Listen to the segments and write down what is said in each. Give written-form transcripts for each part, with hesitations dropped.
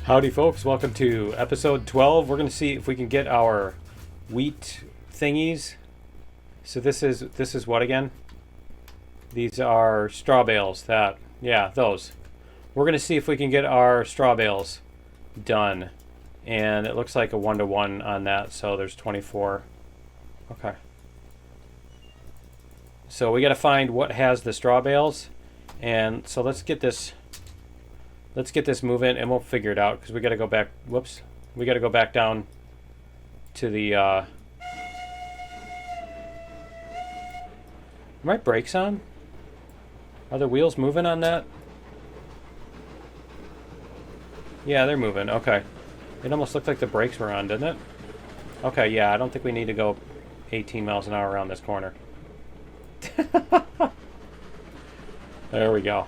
Howdy folks, welcome to episode 12. We're going to see if we can get our wheat thingies. So this is what again? These are straw bales. Those. We're going to see if we can get our straw bales done. And it looks like a 1-to-1 on that, so there's 24. Okay. So we got to find what has the straw bales. And so let's get this moving, and we'll figure it out because we got to go back. Whoops, we got to go back down to the. Are my brakes on? Are the wheels moving on that? Yeah, they're moving. Okay, it almost looked like the brakes were on, didn't it? Okay, yeah, I don't think we need to go 18 miles an hour around this corner. There we go.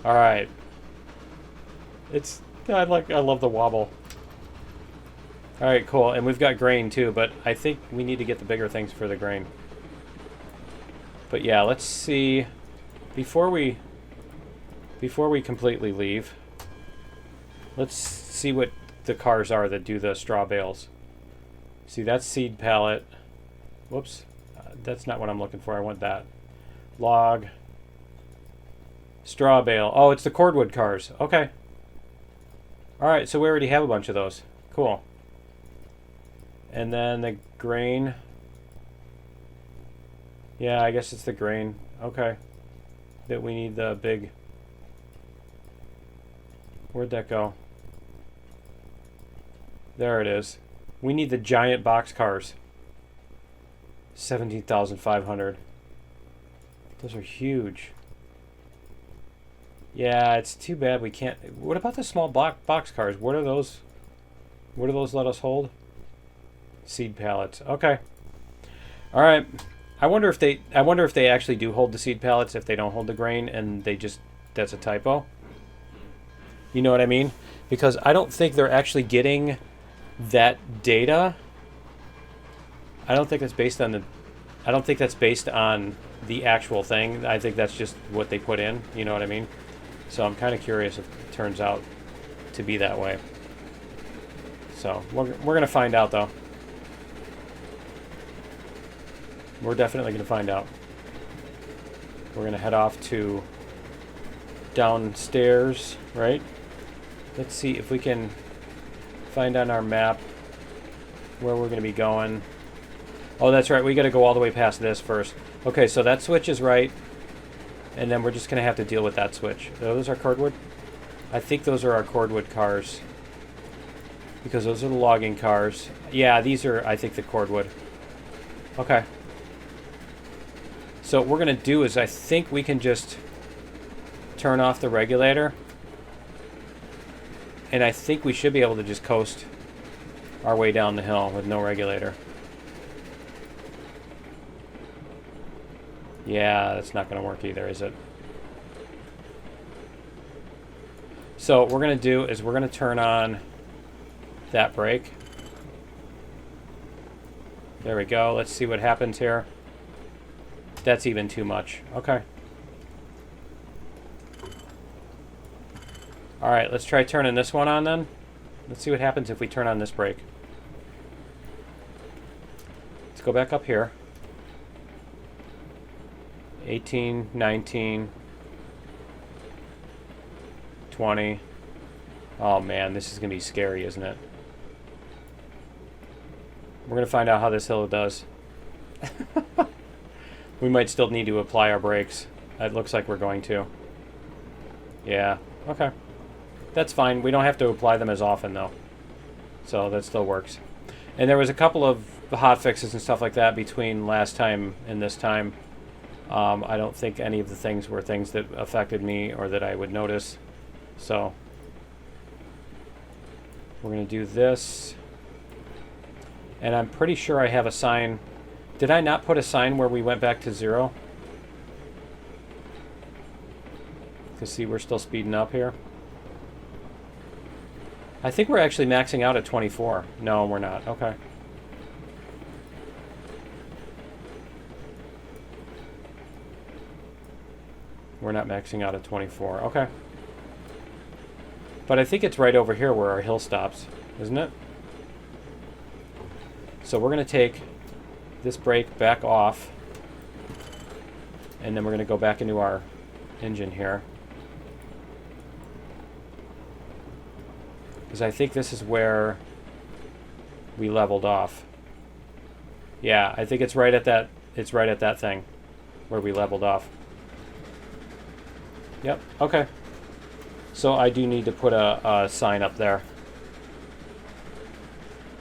All right. I love the wobble. All right, cool. And we've got grain too, but I think we need to get the bigger things for the grain. But yeah, let's see. Before we completely leave, let's see what the cars are that do the straw bales. See, that's seed pallet. Whoops. That's not what I'm looking for. I want that. Log. Straw bale. Oh, it's the cordwood cars. Okay. Alright, so we already have a bunch of those. Cool. And then the grain. Yeah, I guess it's the grain. Okay. That we need the big... Where'd that go? There it is. We need the giant box cars. 17,500. Those are huge. Yeah, it's too bad we can't. What about the small box cars? What are those? What do those let us hold? Seed pallets. Okay. All right. I wonder if they actually do hold the seed pallets if they don't hold the grain and they just that's a typo. You know what I mean? Because I don't think they're actually getting that data. I don't think that's based on the actual thing. I think that's just what they put in. You know what I mean? So I'm kind of curious if it turns out to be that way. So we're going to find out, though. We're definitely going to find out. We're going to head off to downstairs, right? Let's see if we can find on our map where we're going to be going. Oh, that's right. We got to go all the way past this first. Okay, so that switch is right. And then we're just going to have to deal with that switch. Those are cordwood? I think those are our cordwood cars. Because those are the logging cars. Yeah, these are, I think, the cordwood. Okay. So what we're going to do is I think we can just turn off the regulator. And I think we should be able to just coast our way down the hill with no regulator. Yeah, that's not going to work either, is it? So what we're going to do is we're going to turn on that brake. There we go. Let's see what happens here. That's even too much. Okay. All right, let's try turning this one on then. Let's see what happens if we turn on this brake. Let's go back up here. 18, 19, 20. Oh man, this is going to be scary, isn't it? We're going to find out how this hill does. We might still need to apply our brakes. It looks like we're going to. Yeah, okay. That's fine. We don't have to apply them as often, though. So that still works. And there was a couple of hot fixes and stuff like that between last time and this time. I don't think any of the things were things that affected me or that I would notice. So we're going to do this. And I'm pretty sure I have a sign. Did I not put a sign where we went back to 0? Because see, we're still speeding up here. I think we're actually maxing out at 24. No, we're not. Okay. We're not maxing out at 24. Okay. But I think it's right over here where our hill stops, isn't it? So we're going to take this brake back off. And then we're going to go back into our engine here. Because I think this is where we leveled off. Yeah, I think it's right at that. It's right at that thing where we leveled off. Yep. Okay. So I do need to put a sign up there.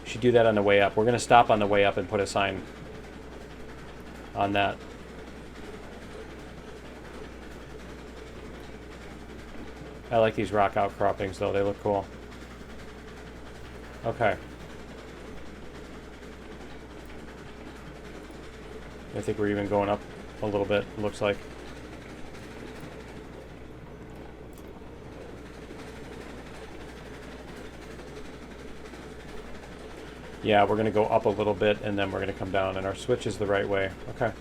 Should do that on the way up. We're going to stop on the way up and put a sign on that. I like these rock outcroppings though. They look cool. Okay. I think we're even going up a little bit, it looks like. Yeah, we're going to go up a little bit and then we're going to come down, and our switch is the right way. Okay.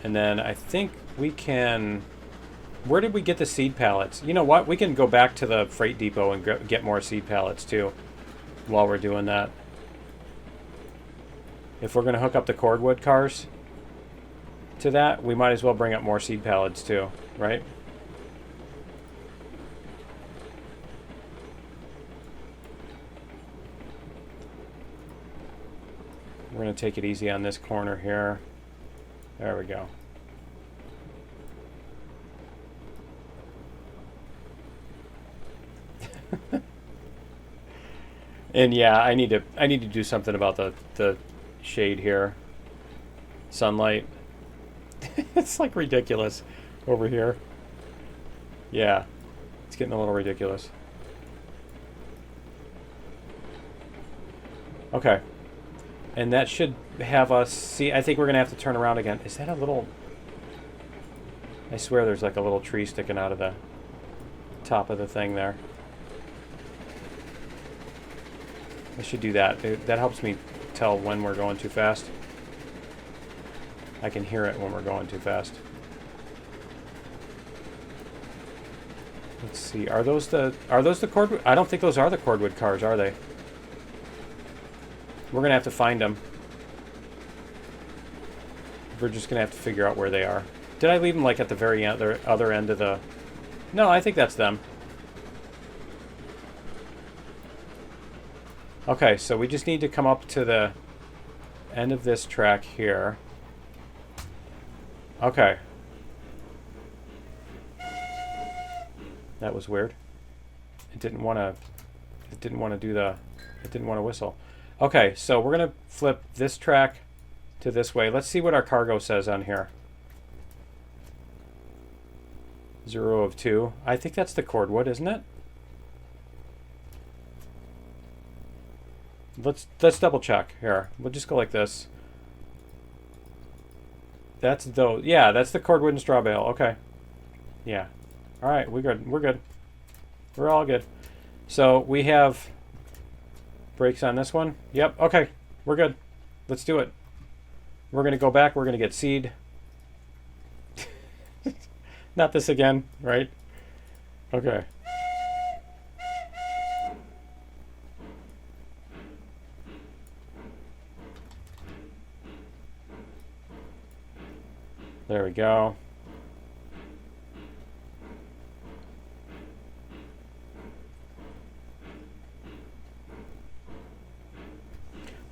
And then I think we can... Where did we get the seed pallets? You know what? We can go back to the freight depot and get more seed pallets too while we're doing that. If we're going to hook up the cordwood cars to that, we might as well bring up more seed pallets too, right? We're going to take it easy on this corner here. There we go. And yeah, I need to do something about the shade here. Sunlight. It's like ridiculous over here. Yeah. It's getting a little ridiculous. Okay. And that should have us see. I think we're gonna have to turn around again. Is that a little... I swear there's like a little tree sticking out of the top of the thing there. I should do that. That helps me tell when we're going too fast. I can hear it when we're going too fast. Let's see. Are those the cordwood? I don't think those are the cordwood cars, are they? We're gonna have to find them. We're just gonna have to figure out where they are. Did I leave them like at the very other end of the... No, I think that's them. Okay, so we just need to come up to the end of this track here. Okay. That was weird. It didn't want to do the... It didn't want to whistle. Okay, so we're going to flip this track to this way. Let's see what our cargo says on here. 0 of 2. I think that's the cordwood, isn't it? Let's double check here. We'll just go like this. That's those. Yeah, that's the cordwood and straw bale. Okay. Yeah. All right, we're good. We're good. We're all good. So we have brakes on this one. Yep. Okay. We're good. Let's do it. We're gonna go back. We're gonna get seed. Not this again, right? Okay. There we go.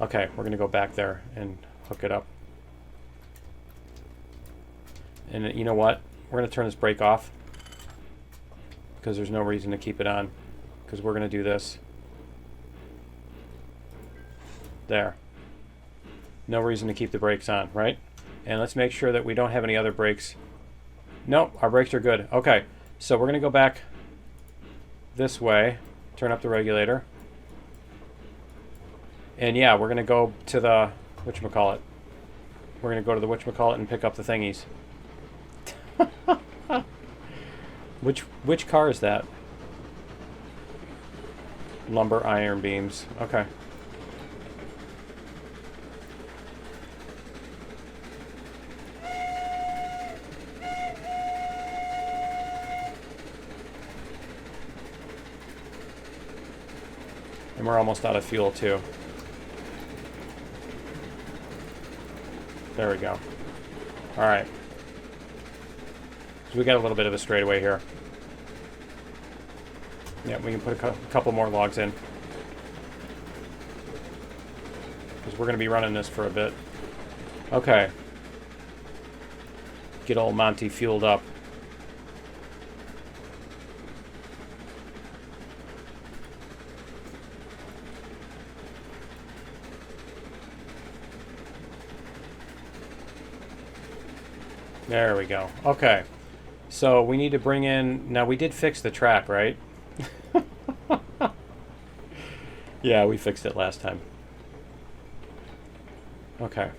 Okay, we're going to go back there and hook it up. And you know what? We're going to turn this brake off because there's no reason to keep it on, because we're going to do this. There. No reason to keep the brakes on, right? And let's make sure that we don't have any other brakes. Nope, our brakes are good. Okay, so we're going to go back this way, turn up the regulator. And yeah, we're going to go to the whatchamacallit. We're going to go to the whatchamacallit and pick up the thingies. Which car is that? Lumber iron beams. Okay. And we're almost out of fuel too. There we go. All right. So we got a little bit of a straightaway here. Yeah, we can put a couple more logs in. Because we're going to be running this for a bit. Okay. Get old Monty fueled up. There we go. Okay. So we need to bring in... Now, we did fix the track, right? Yeah, we fixed it last time. Okay.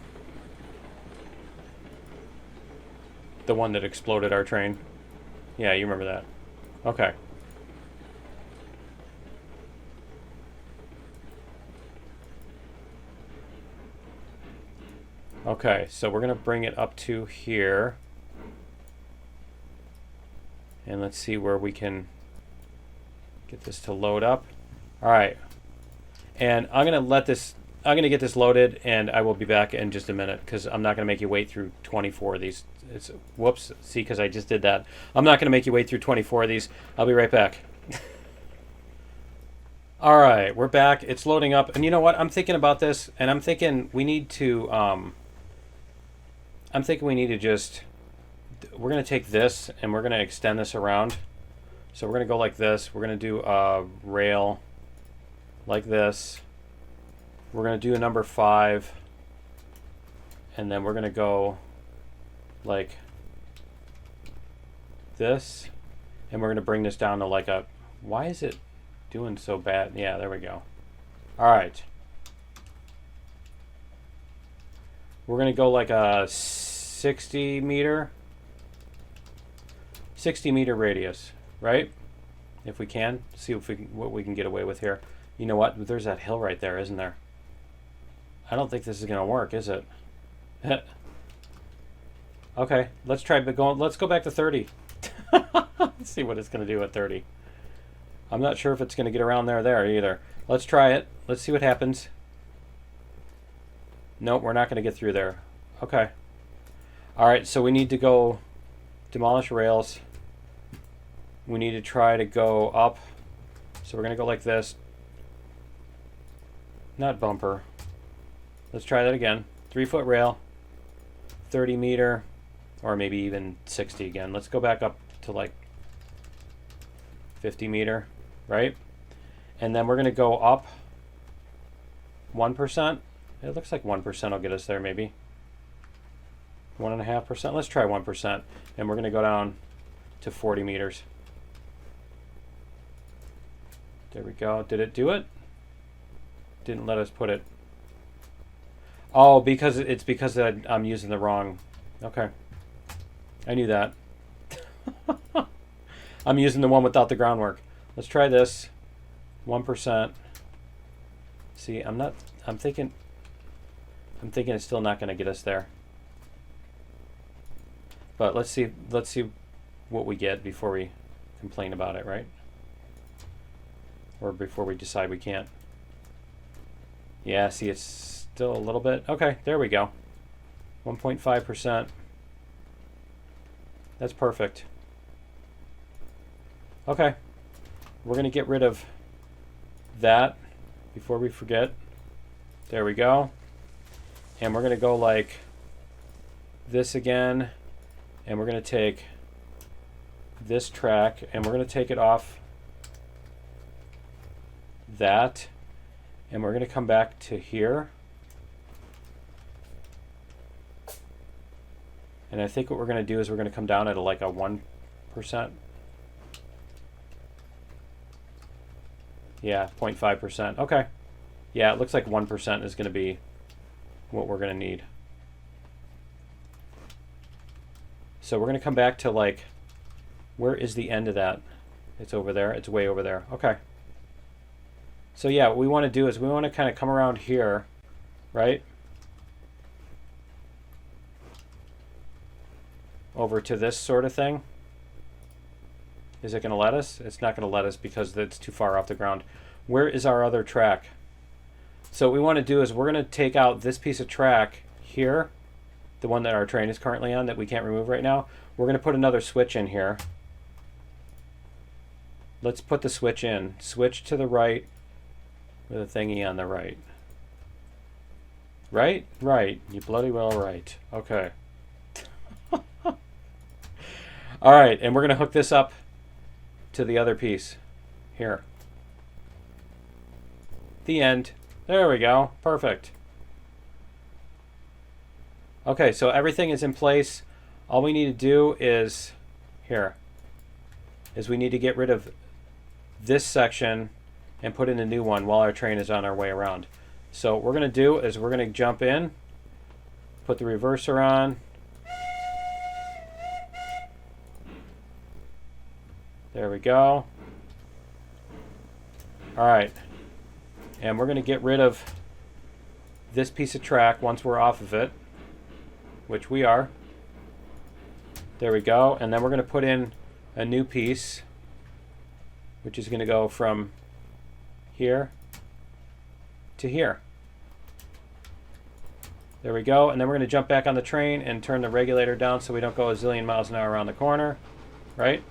The one that exploded our train. Yeah, you remember that. Okay. Okay, so we're going to bring it up to here. And let's see where we can get this to load up. All right. And I'm going to get this loaded, and I will be back in just a minute because I'm not going to make you wait through 24 of these. Whoops. See, because I just did that. I'm not going to make you wait through 24 of these. I'll be right back. All right, we're back. It's loading up. And you know what? I'm thinking about this, and I'm thinking we need to... just... We're going to take this, and we're going to extend this around. So we're going to go like this. We're going to do a rail like this. We're going to do a number 5. And then we're going to go like this. And we're going to bring this down to like a... Why is it doing so bad? Yeah, there we go. All right. We're going to go like a 60 meter radius, right? If we can. See if what we can get away with here. You know what? There's that hill right there, isn't there? I don't think this is going to work, is it? Okay, let's try going. Let's go back to 30. Let's see what it's going to do at 30. I'm not sure if it's going to get around there either. Let's try it. Let's see what happens. Nope, we're not going to get through there. Okay. All right, so we need to go demolish rails. We need to try to go up. So we're going to go like this. Not bumper. Let's try that again. 3-foot rail, 30 meter, or maybe even 60 again. Let's go back up to like 50 meter, right? And then we're going to go up 1%. It looks like 1% will get us there maybe. 1.5%. Let's try 1%. And we're going to go down to 40 meters. There we go. Did it do it? Didn't let us put it. Oh, because it's because I'm using the wrong. Okay. I knew that. I'm using the one without the groundwork. Let's try this. 1%. See, I'm thinking it's still not going to get us there. But let's see what we get before we complain about it, right? Or before we decide we can't. Yeah, see, it's still a little bit. Okay, there we go. 1.5%. That's perfect. Okay. We're going to get rid of that before we forget. There we go. And we're going to go like this again. And we're going to take this track and we're going to take it off that. And we're going to come back to here. And I think what we're going to do is we're going to come down at like a 1%. Yeah, 0.5%. Okay. Yeah, it looks like 1% is going to be what we're going to need. So we're going to come back to like, where is the end of that? It's over there. It's way over there. Okay. So yeah, what we want to do is we want to kind of come around here, right? Over to this sort of thing. Is it going to let us? It's not going to let us because it's too far off the ground. Where is our other track? So what we want to do is we're going to take out this piece of track here, the one that our train is currently on that we can't remove right now. We're going to put another switch in here. Let's put the switch in. Switch to the right with a thingy on the right. Right? Right. You bloody well right. Okay. All right, and we're going to hook this up to the other piece here. The end. There we go. Perfect. Okay, so everything is in place. All we need to do is we need to get rid of this section and put in a new one while our train is on our way around. So what we're going to do is we're going to jump in, put the reverser on. There we go. All right. And we're going to get rid of this piece of track once we're off of it, which we are. There we go. And then we're going to put in a new piece, which is going to go from here to here. There we go. And then we're going to jump back on the train and turn the regulator down so we don't go a zillion miles an hour around the corner. Right?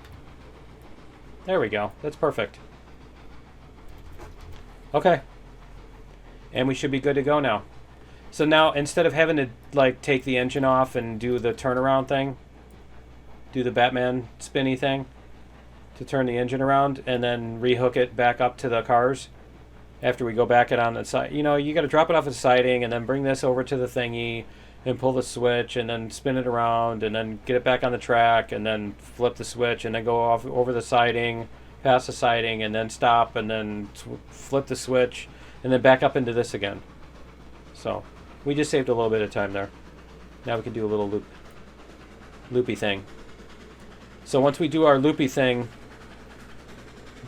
There we go. That's perfect. Okay. And we should be good to go now. So now, instead of having to like take the engine off and do the turnaround thing, do the Batman spinny thing to turn the engine around and then rehook it back up to the cars after we go back it on the side. You know, you got to drop it off the siding and then bring this over to the thingy and pull the switch and then spin it around and then get it back on the track and then flip the switch and then go off over the siding, past the siding, and then stop and then flip the switch and then back up into this again. So we just saved a little bit of time there. Now we can do a little loopy thing. So once we do our loopy thing,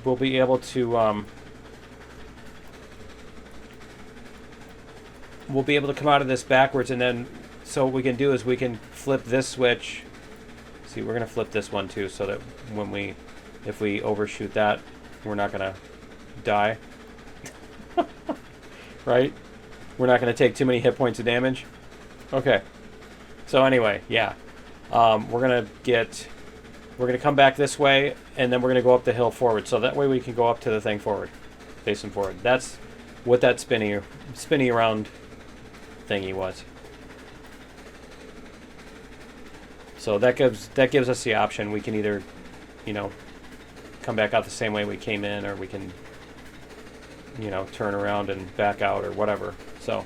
we'll be able to come out of this backwards, and then so what we can do is we can flip this switch. See, we're going to flip this one too, so that if we overshoot that, we're not going to die. Right? We're not going to take too many hit points of damage. Okay. So anyway, yeah. We're going to come back this way, and then we're going to go up the hill forward. So that way we can go up to the thing forward. Facing forward. That's what that spinny around thingy was. So that gives us the option. We can either, come back out the same way we came in, or we can, turn around and back out or whatever. So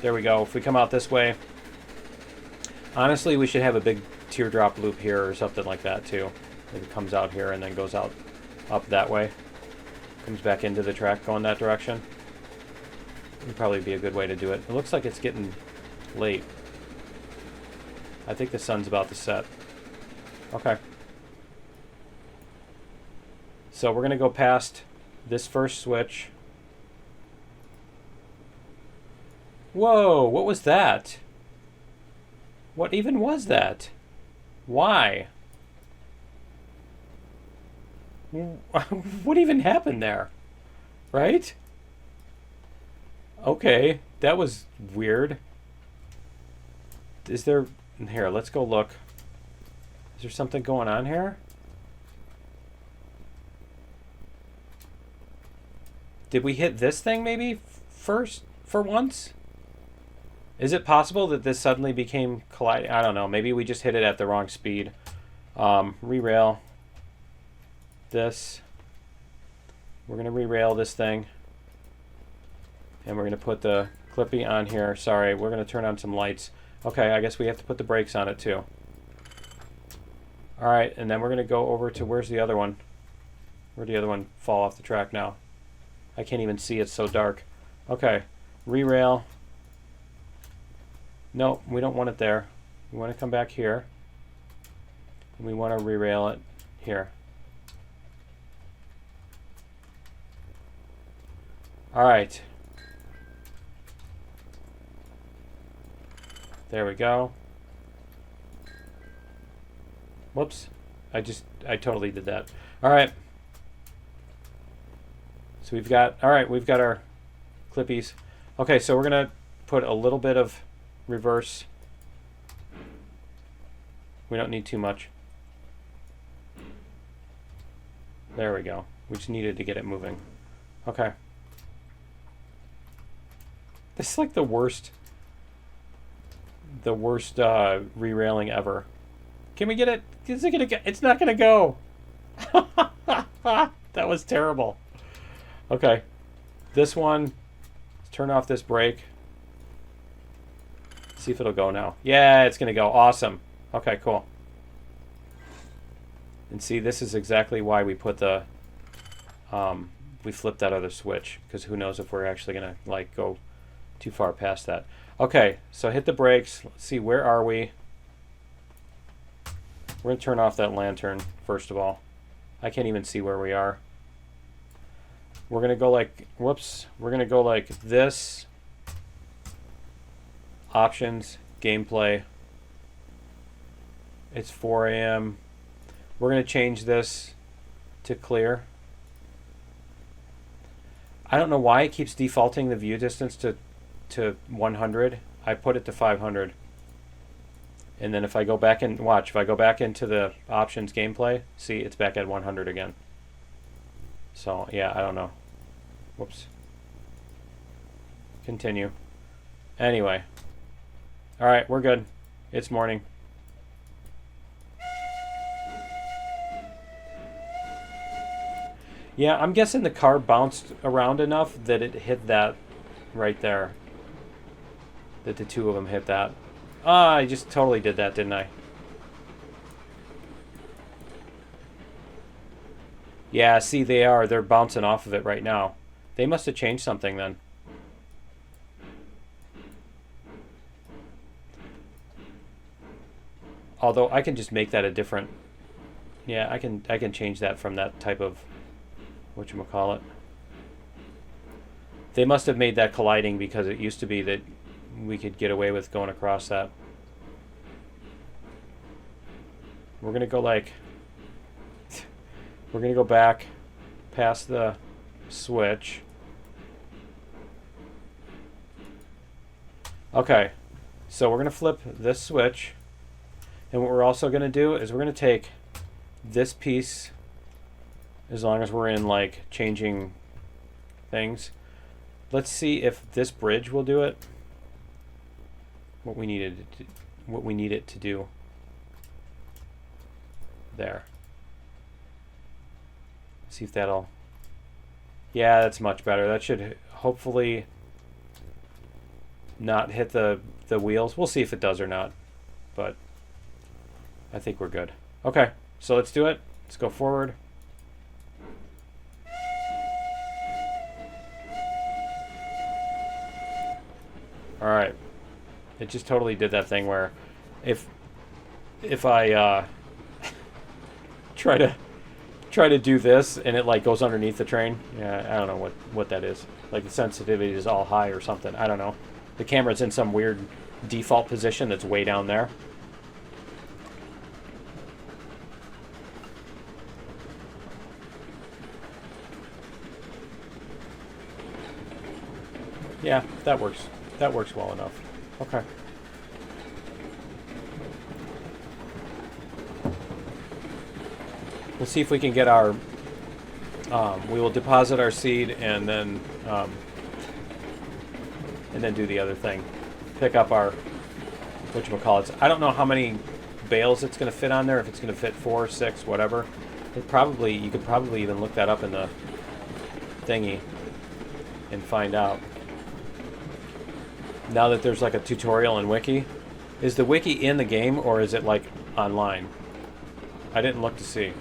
there we go. If we come out this way, honestly, we should have a big teardrop loop here or something like that too. Maybe it comes out here and then goes out up that way. Comes back into the track going that direction. Would probably be a good way to do it. It looks like it's getting late. I think the sun's about to set. Okay. So we're going to go past this first switch. Whoa, what was that? What even was that? Why? What even happened there? Right? Okay, that was weird. Is there... Here, let's go look. Is there something going on here? Did we hit this thing maybe first for once? Is it possible that this suddenly became colliding? I don't know. Maybe we just hit it at the wrong speed. Rerail this. We're going to rerail this thing. And we're going to put the clippy on here. Sorry, we're going to turn on some lights. Okay, I guess we have to put the brakes on it too. Alright, and then we're going to go over to... Where's the other one? Where'd the other one fall off the track now? I can't even see, it's so dark. Okay, rerail. No, we don't want it there. We want to come back here. And we want to rerail it here. Alright. There we go. Whoops. I totally did that. Alright. So we've got, all right, we've got our clippies. Okay, so we're going to put a little bit of reverse. We don't need too much. There we go. We just needed to get it moving. Okay. This is like the worst rerailing ever. Can we get it? Is it gonna get? It's not gonna go. That was terrible. Okay. This one, let's turn off this brake. See if it'll go now. Yeah, it's gonna go. Awesome. Okay, cool. And see, this is exactly why we put the we flipped that other switch, because who knows if we're actually gonna like go too far past that. Okay, so hit the brakes. Let's see, where are we? We're gonna turn off that lantern first of all. I can't even see where we are. We're gonna go like, whoops, we're gonna go like this. Options, gameplay. It's 4 a.m. We're gonna change this to clear. I don't know why it keeps defaulting the view distance to 100. I put it to 500. And then if I go back and watch, if I go back into the options gameplay, see, it's back at 100 again. So yeah, I don't know. Whoops. Continue. Anyway. All right, we're good. It's morning. Yeah, I'm guessing the car bounced around enough that it hit that right there. That the two of them hit that. Ah, I just totally did that, didn't I? Yeah, see, they're bouncing off of it right now. They must have changed something then. Although I can just make that a different. Yeah, I can change that from that type of whatchamacallit. They must have made that colliding because it used to be that we could get away with going across that. We're gonna go like we're gonna go back past the switch. Okay, so we're gonna flip this switch, and what we're also gonna do is we're gonna take this piece, as long as we're in like changing things. Let's see if this bridge will do it. What we need it to do. There. See if that'll. Yeah, that's much better. That should hopefully not hit the wheels. We'll see if it does or not, but I think we're good. Okay, so let's do it. Let's go forward. All right. It just totally did that thing where if I try to do this and it like goes underneath the train, yeah, I don't know what that is. Like the sensitivity is all high or something. I don't know. The camera's in some weird default position that's way down there. Yeah, that works. That works well enough. Okay. We'll see if we can get our. We will deposit our seed and then do the other thing. Pick up our whatchamacallits. I don't know how many bales it's going to fit on there. If it's going to fit 4, 6, whatever. You could probably even look that up in the thingy and find out. Now that there's like a tutorial in Wiki. Is the Wiki in the game or is it like online? I didn't look to see.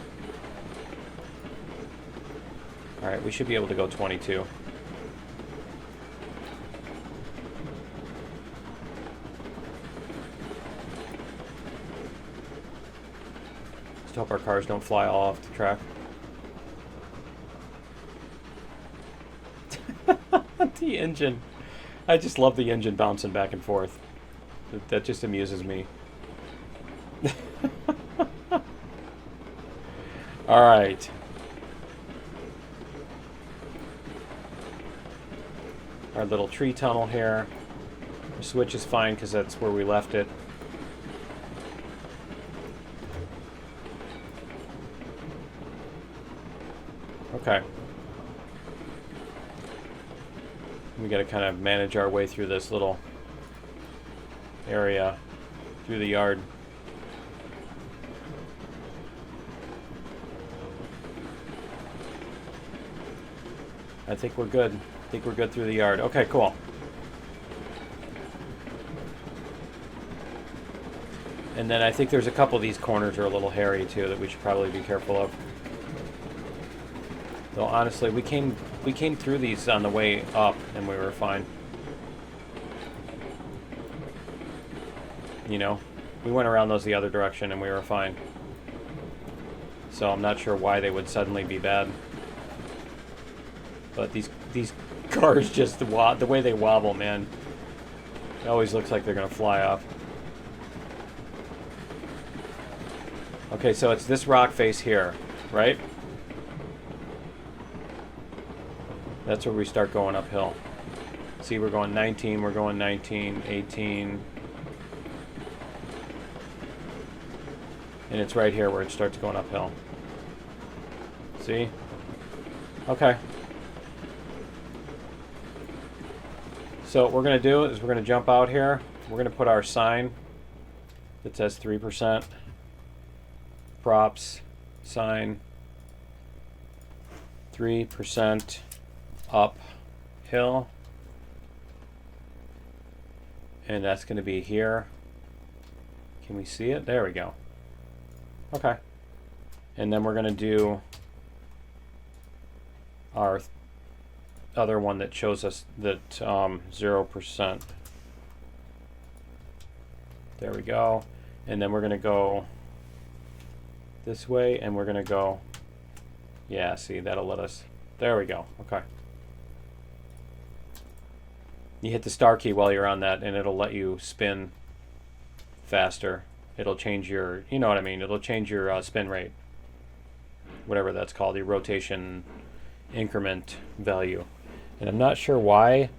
Alright, we should be able to go 22. Just hope our cars don't fly all off the track. The engine. I just love the engine bouncing back and forth. That just amuses me. All right. our little tree tunnel here. The switch is fine because that's where we left it. Okay. We got to kind of manage our way through this little area through the yard. I think we're good. I think we're good through the yard. Okay, cool. And then I think there's a couple of these corners are a little hairy too that we should probably be careful of. Though honestly, we came through these on the way up and we were fine. You know, we went around those the other direction and we were fine. So I'm not sure why they would suddenly be bad. But these cars just, the way they wobble, man. It always looks like they're going to fly off. Okay, so it's this rock face here, right? That's where we start going uphill. See, we're going 19, we're going 19, 18. And it's right here where it starts going uphill. See? Okay. So what we're going to do is we're going to jump out here. We're going to put our sign that says 3%. Props, sign, 3% uphill. And that's going to be here. Can we see it? There we go. Okay. And then we're going to do our other one that shows us that 0%. There we go. And then we're going to go this way, and we're going to go, yeah, see, that'll let us, there we go. Okay. You hit the star key while you're on that, and it'll let you spin faster. It'll change your, you know what I mean, it'll change your spin rate, whatever that's called, your rotation increment value. And I'm not sure why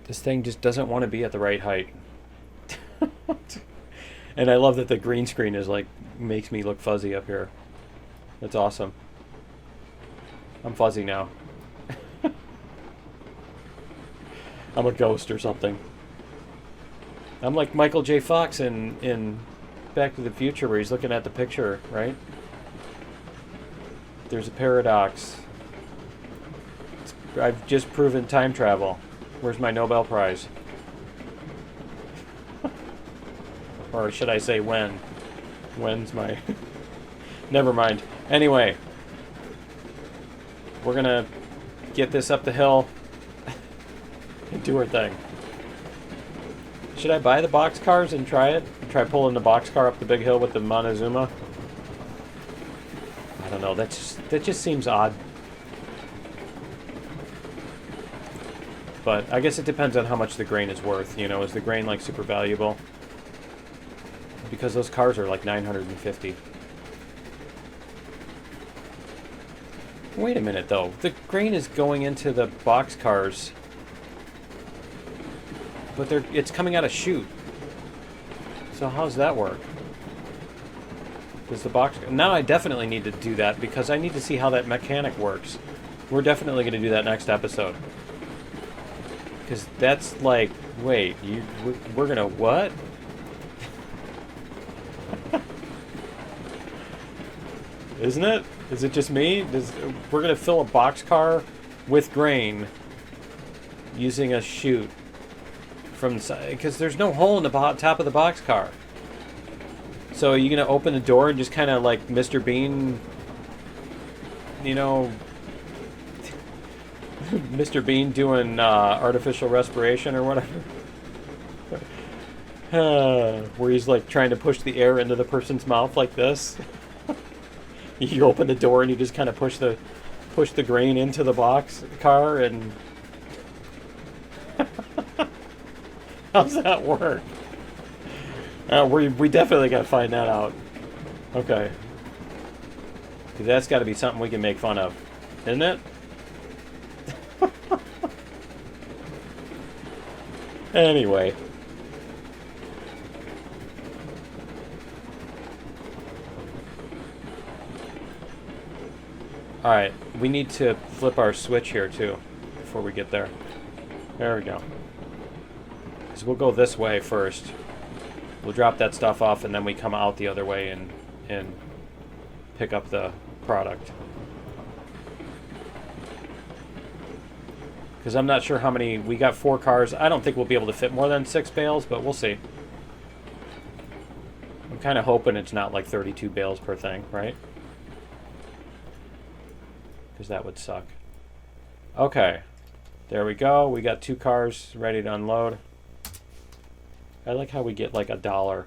this thing just doesn't want to be at the right height. And I love that the green screen is like, makes me look fuzzy up here. That's awesome. I'm fuzzy now. I'm a ghost or something. I'm like Michael J. Fox in Back to the Future where he's looking at the picture, right? There's a paradox. I've just proven time travel. Where's my Nobel Prize? Or should I say when? When's my... Never mind. Anyway. We're gonna get this up the hill and do our thing. Should I buy the box cars and try it? Try pulling the box car up the big hill with the Montezuma? I don't know. That just seems odd. But I guess it depends on how much the grain is worth. You know, is the grain like super valuable? Because those cars are like 950. Wait a minute though. The grain is going into the box cars, but it's coming out of chute. So how's that work? Does the box... Now I definitely need to do that because I need to see how that mechanic works. We're definitely going to do that next episode. Because that's like... Wait, we're going to what? Isn't it? Is it just me? We're going to fill a boxcar with grain using a chute from the side, because there's no hole in the top of the boxcar. So are you going to open the door and just kind of like Mr. Bean, you know, Mr. Bean doing artificial respiration or whatever? Where he's like trying to push the air into the person's mouth like this. You open the door and you just kind of push the grain into the box car and how's that work? We definitely got to find that out. Okay. 'Cause that's got to be something we can make fun of, isn't it? Anyway. Alright, we need to flip our switch here too before we get there. There we go. So we'll go this way first. We'll drop that stuff off and then we come out the other way and pick up the product. Because I'm not sure how many... We got 4 cars. I don't think we'll be able to fit more than 6 bales, but we'll see. I'm kind of hoping it's not like 32 bales per thing, right? Because that would suck. Okay. There we go. We got 2 cars ready to unload. I like how we get like $1.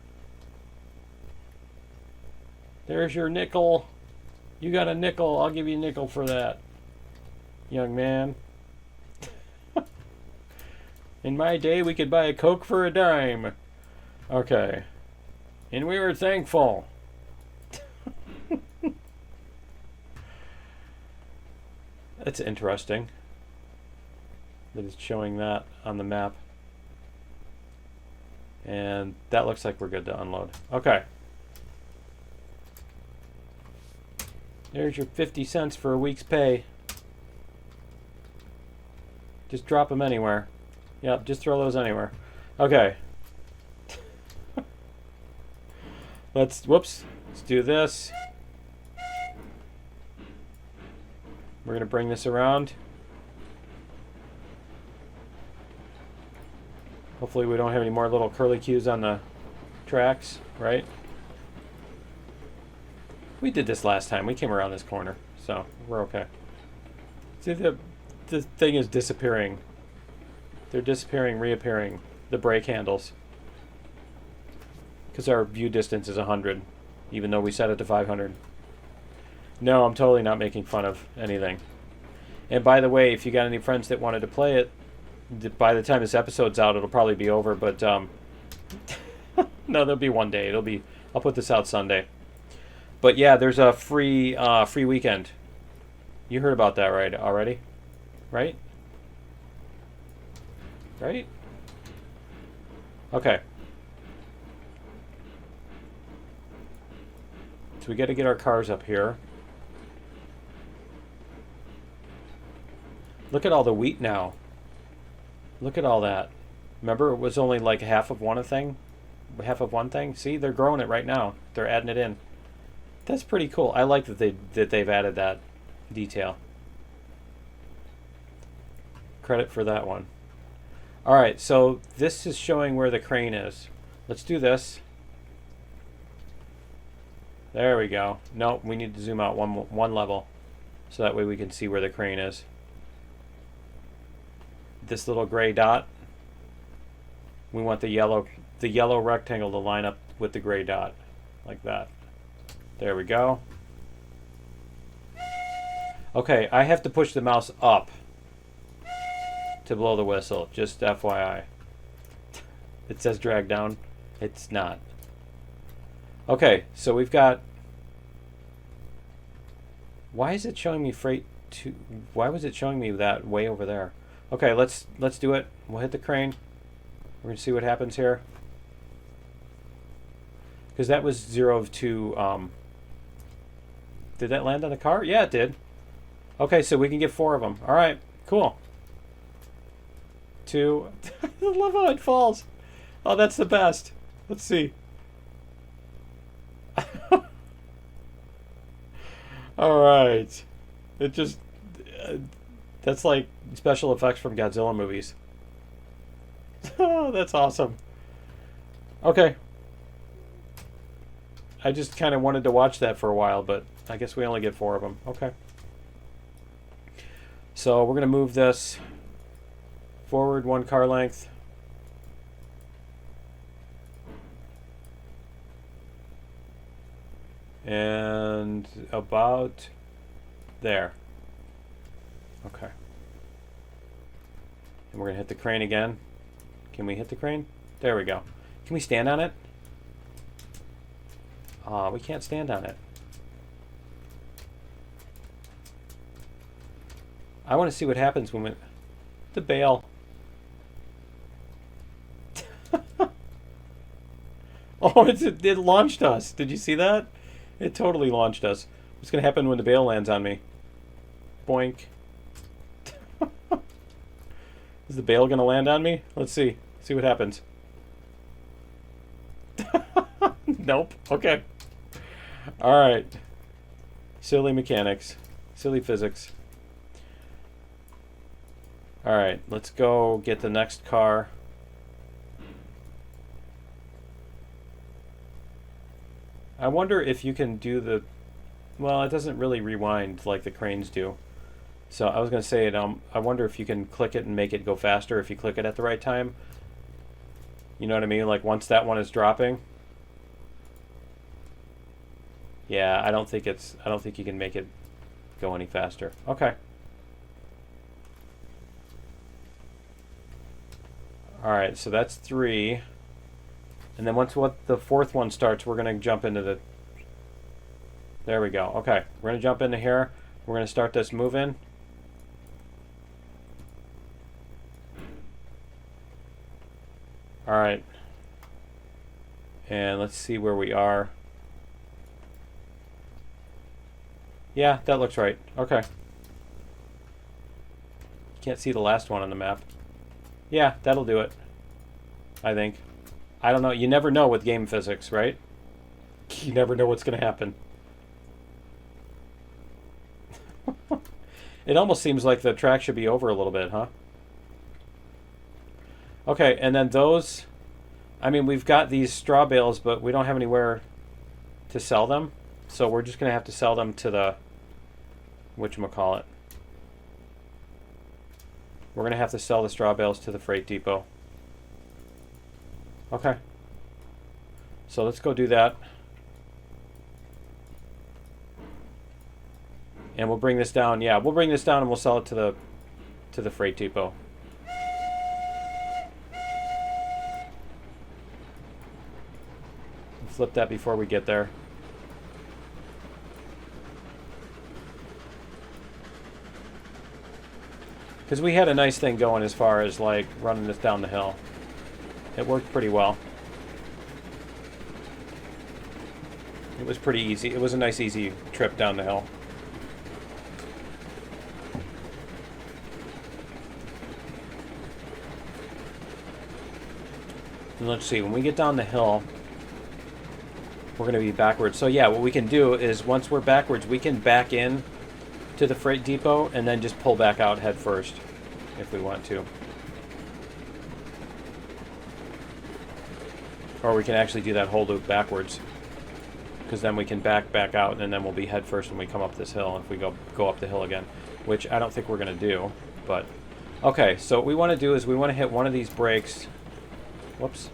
There's your nickel. You got a nickel. I'll give you a nickel for that, young man. In my day, we could buy a Coke for a dime. Okay. And we were thankful. That's interesting that it's showing that on the map. And that looks like we're good to unload. Okay. There's your 50 cents for a week's pay. Just drop them anywhere. Yep, just throw those anywhere. Okay. Let's do this. We're gonna bring this around. Hopefully we don't have any more little curly cues on the tracks, right? We did this last time. We came around this corner, so we're okay. See, the thing is disappearing. They're disappearing, reappearing, the brake handles. Because our view distance is 100, even though we set it to 500. No, I'm totally not making fun of anything. And by the way, if you got any friends that wanted to play it, by the time this episode's out, it'll probably be over, but no, there'll be one day. I'll put this out Sunday. But yeah, there's a free weekend. You heard about that right already? Right? Right? Okay. So we got to get our cars up here. Look at all the wheat now. Look at all that. Remember, it was only like half of one thing? Half of one thing? See, they're growing it right now. They're adding it in. That's pretty cool. I like that they've added that detail. Credit for that one. All right, so this is showing where the crane is. Let's do this. There we go. No, we need to zoom out one level, so that way we can see where the crane is. This little gray dot. We want the yellow rectangle to line up with the gray dot, like that. There we go. Okay, I have to push the mouse up to blow the whistle, just FYI. It says drag down. It's not. Okay, so we've got... Why is it showing me freight to... Why was it showing me that way over there? Okay, let's do it. We'll hit the crane. We're going to see what happens here. Because that was 0 to... Did that land on the car? Yeah, it did. Okay, so we can get 4 of them. All right, cool. 2. I love how it falls. Oh, that's the best. Let's see. All right. It just... that's like special effects from Godzilla movies. Oh, that's awesome. Okay. I just kind of wanted to watch that for a while, but I guess we only get 4 of them. Okay. So we're going to move this forward 1 car length. And about there. Okay. And we're going to hit the crane again. Can we hit the crane? There we go. Can we stand on it? We can't stand on it. I want to see what happens when we... The bale. Oh, it launched us. Did you see that? It totally launched us. What's going to happen when the bale lands on me? Boink. Is the bale going to land on me? Let's see. See what happens. Nope. Okay. All right. Silly mechanics. Silly physics. All right. Let's go get the next car. I wonder if you can do the... Well, it doesn't really rewind like the cranes do. So I was going to say, I wonder if you can click it and make it go faster if you click it at the right time. You know what I mean? Like once that one is dropping. Yeah, I don't think you can make it go any faster. Okay. All right, so that's 3. And then once the 4th one starts, we're going to jump into the... There we go. Okay, we're going to jump into here. We're going to start this move-in. All right. And let's see where we are. Yeah, that looks right. Okay. Can't see the last one on the map. Yeah, that'll do it. I think. I don't know. You never know with game physics, right? You never know what's going to happen. It almost seems like the track should be over a little bit, huh? Okay, and then those... I mean, we've got these straw bales, but we don't have anywhere to sell them. So we're just going to have to sell them to the... whatchamacallit. We're going to have to sell the straw bales to the freight depot. Okay. So let's go do that. And we'll bring this down. Yeah, we'll bring this down and we'll sell it to the freight depot. Flip that before we get there. Because we had a nice thing going as far as like running this down the hill. It worked pretty well. It was pretty easy. It was a nice easy trip down the hill. And let's see, when we get down the hill, we're going to be backwards. So yeah, what we can do is once we're backwards, we can back in to the freight depot and then just pull back out head first if we want to. Or we can actually do that whole loop backwards, because then we can back out and then we'll be head first when we come up this hill if we go up the hill again, which I don't think we're going to do. But okay, so what we want to do is we want to hit one of these brakes. Whoops.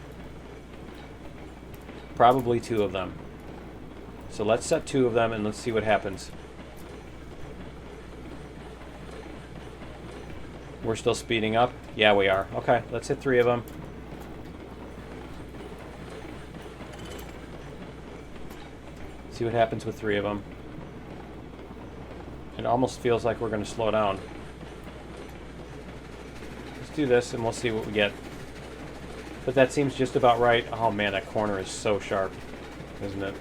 Probably 2 of them. So let's set 2 of them and let's see what happens. We're still speeding up? Yeah, we are. Okay, let's hit 3 of them. See what happens with 3 of them. It almost feels like we're going to slow down. Let's do this and we'll see what we get. But that seems just about right. Oh man, that corner is so sharp, isn't it?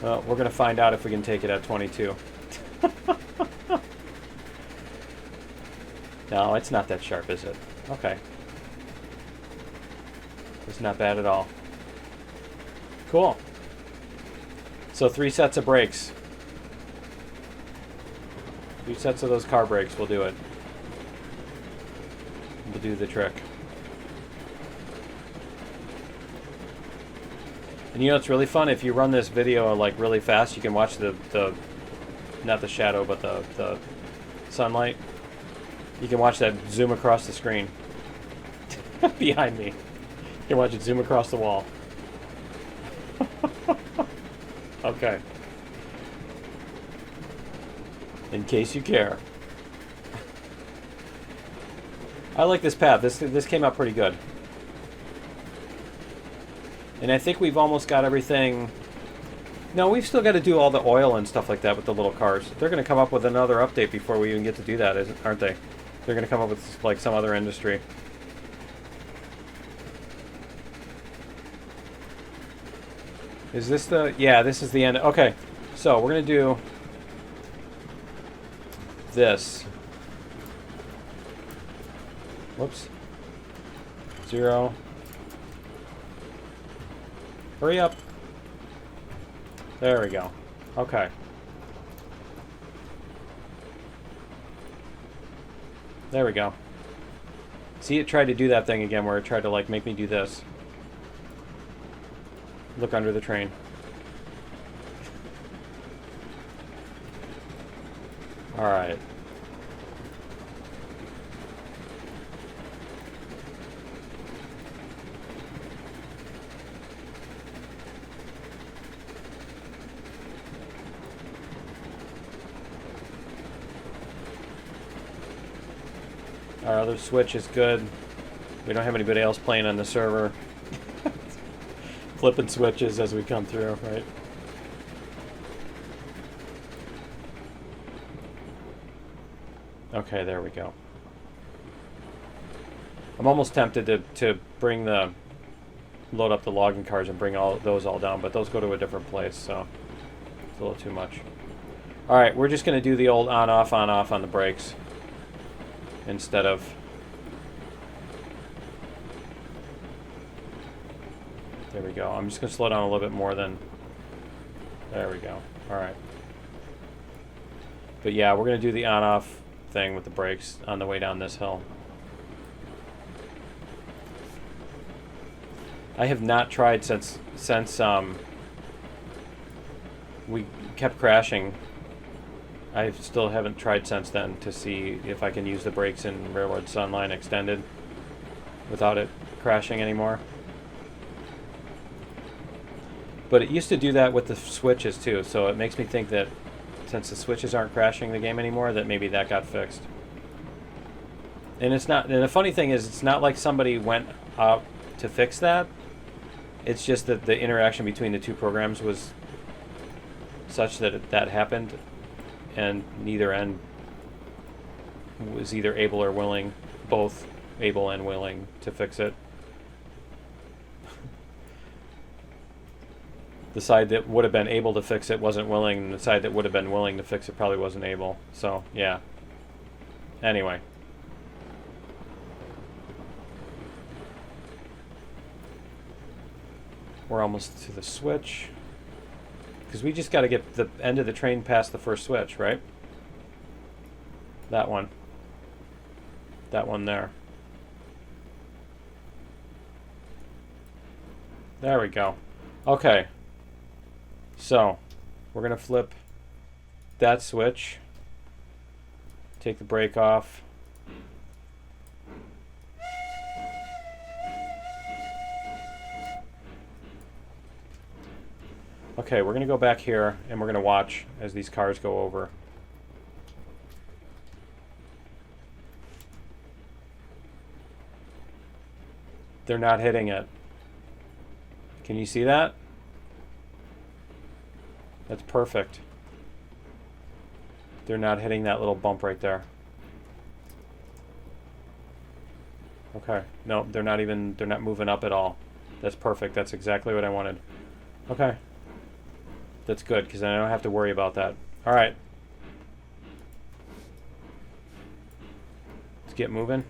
Well, we're going to find out if we can take it at 22. No, it's not that sharp, is it? Okay. It's not bad at all. Cool. So 3 sets of brakes. 3 sets of those car brakes will do it. We'll do the trick. And you know it's really fun? If you run this video like really fast, you can watch the not the shadow, but the sunlight. You can watch that zoom across the screen. Behind me. You can watch it zoom across the wall. Okay. In case you care. I like this path. This came out pretty good. And I think we've almost got everything... No, we've still got to do all the oil and stuff like that with the little cars. They're going to come up with another update before we even get to do that, aren't they? They're going to come up with like some other industry. Is this the... Yeah, this is the end. Okay, so we're going to do this. Whoops. 0. Hurry up. There we go. Okay. There we go. See, it tried to do that thing again where it tried to, like, make me do this. Look under the train. Alright. Our other switch is good. We don't have anybody else playing on the server. Flipping switches as we come through, right? Okay, there we go. I'm almost tempted to bring load up the logging cars and bring those all down, but those go to a different place, so it's a little too much. Alright, we're just going to do the old on-off on the brakes instead of... There we go. I'm just going to slow down a little bit more than... There we go. Alright. But yeah, we're going to do the on-off thing with the brakes on the way down this hill. I have not tried since we kept crashing. I still haven't tried since then to see if I can use the brakes in Railroad Sunline Extended without it crashing anymore. But it used to do that with the switches too, so it makes me think that since the switches aren't crashing the game anymore, that maybe that got fixed. And it's not. And the funny thing is, it's not like somebody went out to fix that. It's just that the interaction between the two programs was such that that happened, and neither end was either able or willing, both able and willing to fix it. The side that would have been able to fix it wasn't willing, and the side that would have been willing to fix it probably wasn't able. So, yeah. Anyway. We're almost to the switch. Because we just got to get the end of the train past the first switch, right? That one. That one there. There we go. Okay. So, we're going to flip that switch. Take the brake off. Okay, we're going to go back here and we're going to watch as these cars go over. They're not hitting it. Can you see that? That's perfect. They're not hitting that little bump right there. Okay. No, they're not moving up at all. That's perfect. That's exactly what I wanted. Okay. That's good, because I don't have to worry about that. All right. Let's get moving.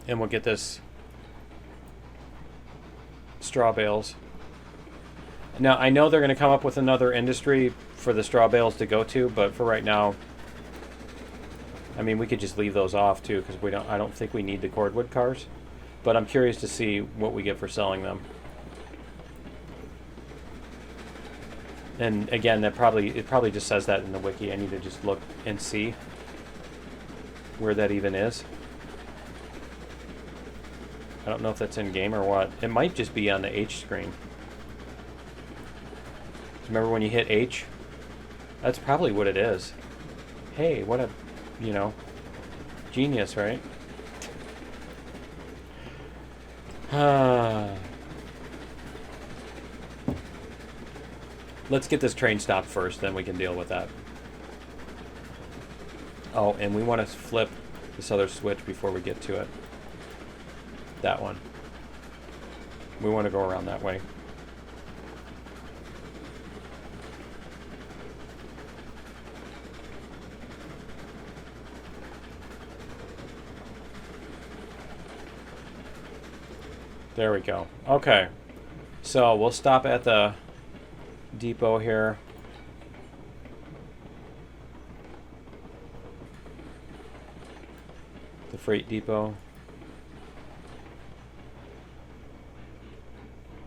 And we'll get this straw bales. Now, I know they're going to come up with another industry for the straw bales to go to, but for right now, I mean, we could just leave those off too, because I don't think we need the cordwood cars. But I'm curious to see what we get for selling them. And again, it probably just says that in the wiki. I need to just look and see where that even is. I don't know if that's in game or what. It might just be on the H screen. Remember when you hit H? That's probably what it is. Hey, what a, genius, right? Let's get this train stopped first, then we can deal with that. Oh, and we want to flip this other switch before we get to it. That one. We want to go around that way. There we go. Okay. So we'll stop at the depot here. The freight depot.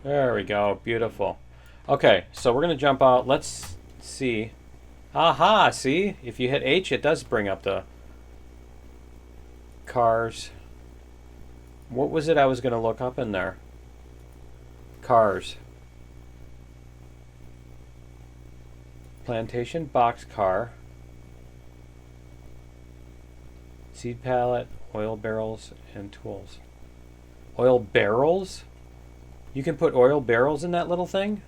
There we go. Beautiful. Okay, so we're going to jump out. Let's see. Aha, see? If you hit H, it does bring up the cars. What was it I was going to look up in there? Cars. Plantation boxcar. Seed pallet, oil barrels, and tools. Oil barrels? You can put oil barrels in that little thing?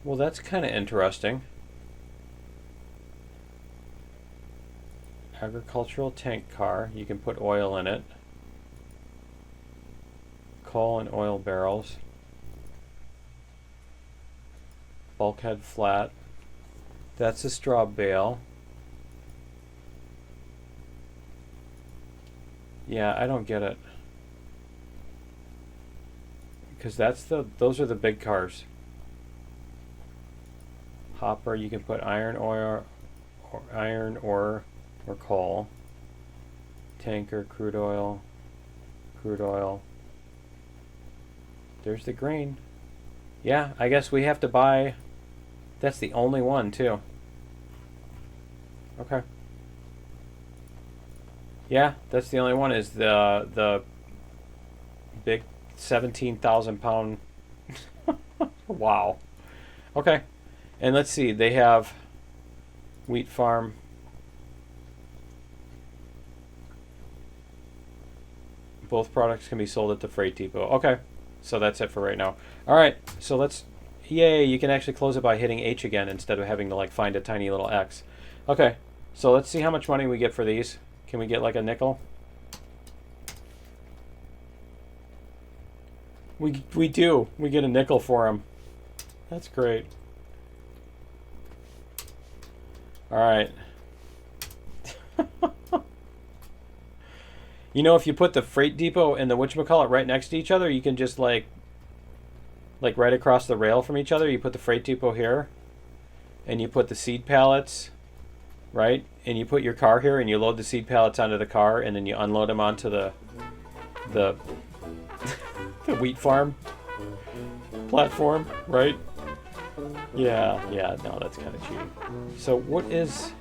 Well, that's kind of interesting. Agricultural tank car. You can put oil in it. Coal and oil barrels. Bulkhead flat. That's a straw bale. Yeah, I don't get it. Because those are the big cars. Hopper, you can put iron ore or coal. Tanker, crude oil. There's the grain. Yeah, I guess we have to buy. That's the only one too. Okay. Yeah, that's the only one, is the big 17,000 pound. Wow. Okay. And let's see, they have wheat farm. Both products can be sold at the freight depot. Okay. So that's it for right now. All right. So let's, yay, you can actually close it by hitting H again instead of having to like find a tiny little X. Okay. So let's see how much money we get for these. Can we get like a nickel? We do. We get a nickel for them. That's great. All right. You know, if you put the freight depot and the whatchamacallit right next to each other, you can just like right across the rail from each other, you put the freight depot here, and you put the seed pallets, right? And you put your car here, and you load the seed pallets onto the car, and then you unload them onto the the wheat farm platform, right? Yeah, no, that's kind of cheating. So what is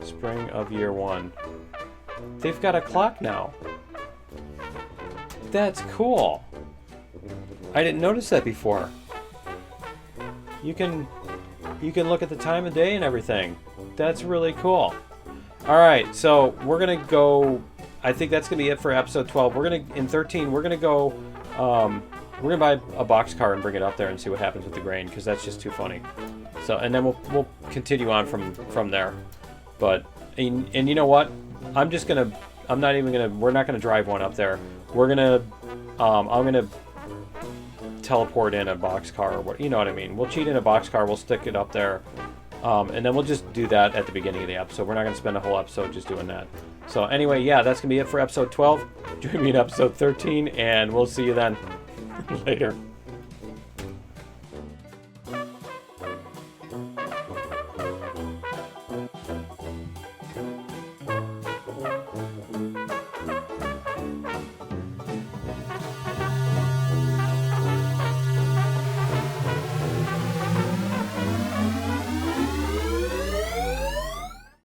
spring of year one? They've got a clock now. That's cool. I didn't notice that before. You can look at the time of day and everything. That's really cool. All right, so we're gonna go. I think that's gonna be it for episode 12. We're gonna, in 13, we're gonna go. We're gonna buy a boxcar and bring it up there and see what happens with the grain, because that's just too funny. So, and then we'll continue on from there. But and you know what? We're not gonna drive one up there. We're gonna I'm gonna teleport in a boxcar, or what, you know what I mean. We'll cheat in a boxcar. We'll stick it up there, and then we'll just do that at the beginning of the episode. We're not gonna spend a whole episode just doing that. So anyway, yeah, that's gonna be it for episode 12. Join me in episode 13, and we'll see you then. Later.